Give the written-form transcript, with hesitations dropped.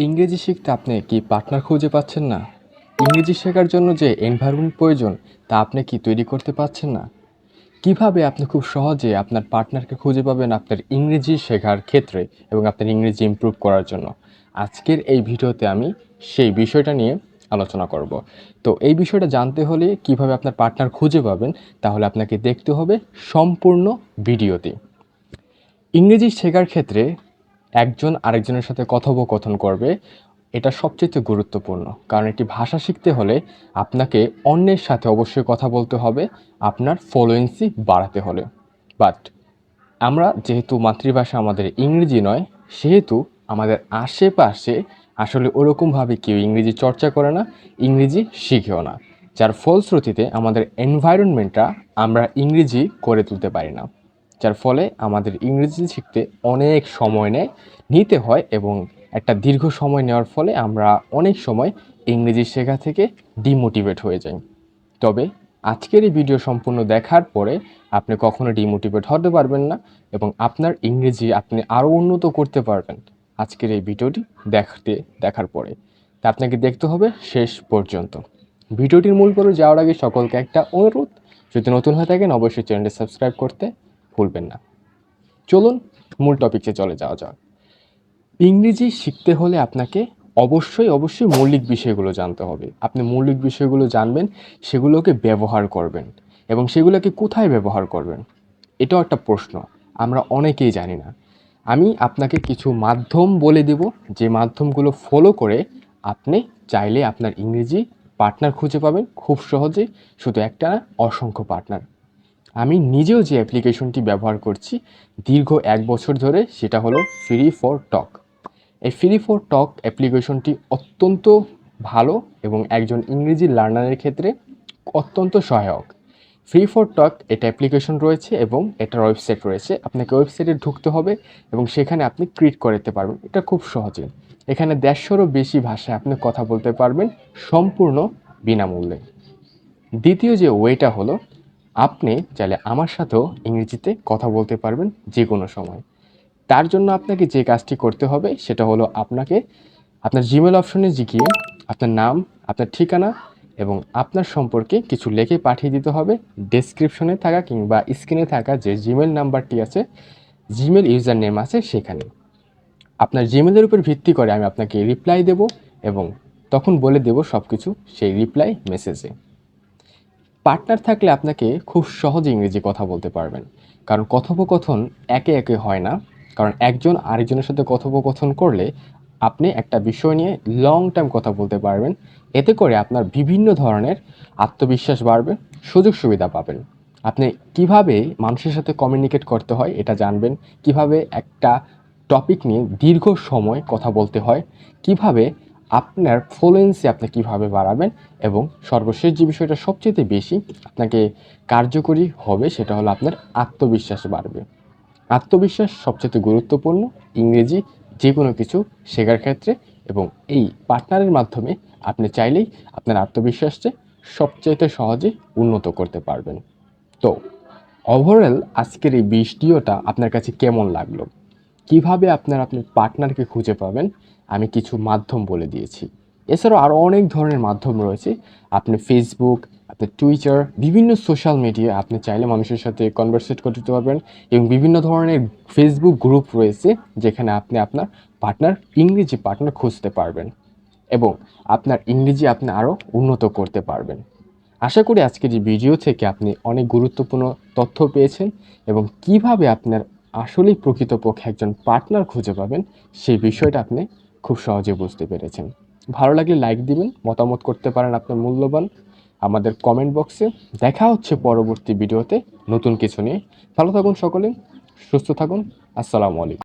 ইংরেজি শিখতে আপনি কি পার্টনার খুঁজে পাচ্ছেন না? ইংরেজি শেখার জন্য যে এনভায়রনমেন্ট প্রয়োজন তা আপনি কি তৈরি করতে পারছেন না? কিভাবে আপনি খুব সহজে আপনার পার্টনারকে খুঁজে পাবেন আপনার ইংরেজি শেখার ক্ষেত্রে এবং আপনার ইংরেজি ইমপ্রুভ করার জন্য? আজকের এই ভিডিওতে আমি সেই বিষয়টা নিয়ে আলোচনা করব। তো এই বিষয়টা জানতে হলে কিভাবে আপনার পার্টনার খুঁজে পাবেন, তাহলে আপনাকে দেখতে হবে সম্পূর্ণ ভিডিওটি। ইংরেজি শেখার ক্ষেত্রে একজন আরেকজনের সাথে কথোপকথন করবে, এটা সবচেয়ে গুরুত্বপূর্ণ। কারণ একটি ভাষা শিখতে হলে আপনাকে অন্যের সাথে অবশ্যই কথা বলতে হবে, আপনার ফ্লুয়েন্সি বাড়াতে হলে। বাট আমরা যেহেতু মাতৃভাষা আমাদের ইংরেজি নয়, সেহেতু আমাদের আশেপাশে আসলে ওরকমভাবে কেউ ইংরেজি চর্চা করে না, ইংরেজি শিখেও না। যার ফলশ্রুতিতে আমাদের এনভায়রনমেন্টটা আমরা ইংরেজি করে তুলতে পারি না। যার ফলে আমাদের ইংরেজি শিখতে অনেক সময় নিতে হয় এবং একটা দীর্ঘ সময় নেওয়ার ফলে আমরা অনেক সময় ইংরেজি শেখা থেকে ডিমোটিভেট হয়ে যাই। তবে আজকের এই ভিডিও সম্পূর্ণ দেখার পরে আপনি কখনো ডিমোটিভেট হতে পারবেন না এবং আপনার ইংরেজি আপনি আরও উন্নত করতে পারবেন আজকের এই ভিডিওটি দেখার পরে। তা আপনাকে দেখতে হবে শেষ পর্যন্ত। ভিডিওটির মূল পর্বে যাওয়ার আগে সকলকে একটা অনুরোধ, যদি নতুন হয়ে থাকেন অবশ্যই চ্যানেলটি সাবস্ক্রাইব করতে ভুলবেন না। চলুন মূল টপিকে চলে যাওয়া যাক। ইংরেজি শিখতে হলে আপনাকে অবশ্যই মৌলিক বিষয়গুলো জানতে হবে। আপনি মৌলিক বিষয়গুলো জানবেন, সেগুলোকে ব্যবহার করবেন এবং সেগুলোকে কোথায় ব্যবহার করবেন, এটাও একটা প্রশ্ন। আমরা অনেকেই জানি না। আমি আপনাকে কিছু মাধ্যম বলে দেব, যে মাধ্যমগুলো ফলো করে আপনি চাইলে আপনার ইংরেজি পার্টনার খুঁজে পাবেন খুব সহজেই। শুধু একটা না, অসংখ্য পার্টনার। আমি নিজেও যে অ্যাপ্লিকেশনটি ব্যবহার করছি দীর্ঘ 1 বছর ধরে, সেটা হলো ফ্রি ফর টক। এই ফ্রি ফর টক অ্যাপ্লিকেশনটি অত্যন্ত ভালো এবং একজন ইংরেজি লার্নারের ক্ষেত্রে অত্যন্ত সহায়ক। ফ্রি ফর টক এটা অ্যাপ্লিকেশন রয়েছে এবং এটার ওয়েবসাইট রয়েছে। আপনাকে ওয়েবসাইটে ঢুকতে হবে এবং সেখানে আপনি ক্রিয়েট করতে পারবেন এটা খুব সহজে। এখানে 150-এরও বেশি ভাষায় আপনি কথা বলতে পারবেন সম্পূর্ণ বিনামূল্যে। দ্বিতীয় যে ওয়েটা হলো, আপনি চাইলে আমার সাথেও ইংরেজিতে কথা বলতে পারবেন যে কোনো সময়। তার জন্য আপনাকে যে কাজটি করতে হবে সেটা হলো, আপনাকে আপনার জিমেল অপশনে গিয়ে আপনার নাম, আপনার ঠিকানা এবং আপনার সম্পর্কে কিছু লিখে পাঠিয়ে দিতে হবে। ডেসক্রিপশনে থাকা কিংবা স্ক্রিনে থাকা যে জিমেল নাম্বারটি আছে, জিমেল ইউজার নেম আছে, সেখানে আপনার জিমেলের উপর ভিত্তি করে আমি আপনাকে রিপ্লাই দেব এবং তখন বলে দেব সব কিছু সেই রিপ্লাই মেসেজে। পার্টনার থাকলে আপনাকে খুব সহজে ইংরেজি কথা বলতে পারবেন, কারণ কথোপকথন একে একে হয় না। কারণ একজন আরেকজনের সাথে কথোপকথন করলে আপনি একটা বিষয় নিয়ে লং টাইম কথা বলতে পারবেন। এতে করে আপনার বিভিন্ন ধরনের আত্মবিশ্বাস বাড়বে, সুযোগ সুবিধা পাবেন। আপনি কিভাবে মানুষের সাথে কমিউনিকেট করতে হয় এটা জানবেন, কিভাবে একটা টপিক নিয়ে দীর্ঘ সময় কথা বলতে হয়, কিভাবে আপনার ফ্লুয়েন্সি আপনি কিভাবে বাড়াবেন এবং সর্বশেষ যে বিষয়টা সবচেয়ে বেশি আপনাকে কার্যকরী হবে সেটা হলো আপনার আত্মবিশ্বাস বাড়বে। আত্মবিশ্বাস সবচেয়ে গুরুত্বপূর্ণ ইংরেজি যে কোনো কিছু শেখার ক্ষেত্রে, এবং এই পার্টনারের মাধ্যমে আপনি চাইলেই আপনার আত্মবিশ্বাসকে সবচাইতে সহজে উন্নত করতে পারবেন। তো ওভারঅল আজকের এই ভিডিওটা আপনার কাছে কেমন লাগলো? কিভাবে আপনার পার্টনারকে খুঁজে পাবেন আমি কিছু মাধ্যম বলে দিয়েছি। এছাড়াও আরও অনেক ধরনের মাধ্যম রয়েছে। আপনি ফেসবুক, আপনি টুইটার, বিভিন্ন সোশ্যাল মিডিয়া আপনি চাইলে মানুষের সাথে কনভারসেট করতে পারবেন এবং বিভিন্ন ধরনের ফেসবুক গ্রুপ রয়েছে যেখানে আপনি আপনার ইংরেজি পার্টনার খুঁজতে পারবেন এবং আপনার ইংরেজি আপনি আরও উন্নত করতে পারবেন। আশা করি আজকের এই ভিডিও থেকে আপনি অনেক গুরুত্বপূর্ণ তথ্য পেয়েছেন এবং কিভাবে আপনার আসলেই প্রকৃতপক্ষে একজন পার্টনার খুঁজে পাবেন সেই বিষয়টা আপনি খুব সহজে বুঝতে পেরেছেন। ভালো লাগলে লাইক দিবেন, মতামত করতে পারেন আপনার মূল্যবান আমাদের কমেন্ট বক্সে। দেখা হচ্ছে পরবর্তী ভিডিওতে নতুন কিছু নিয়ে। ভালো থাকুন সকলে, সুস্থ থাকুন। আসসালামু আলাইকুম।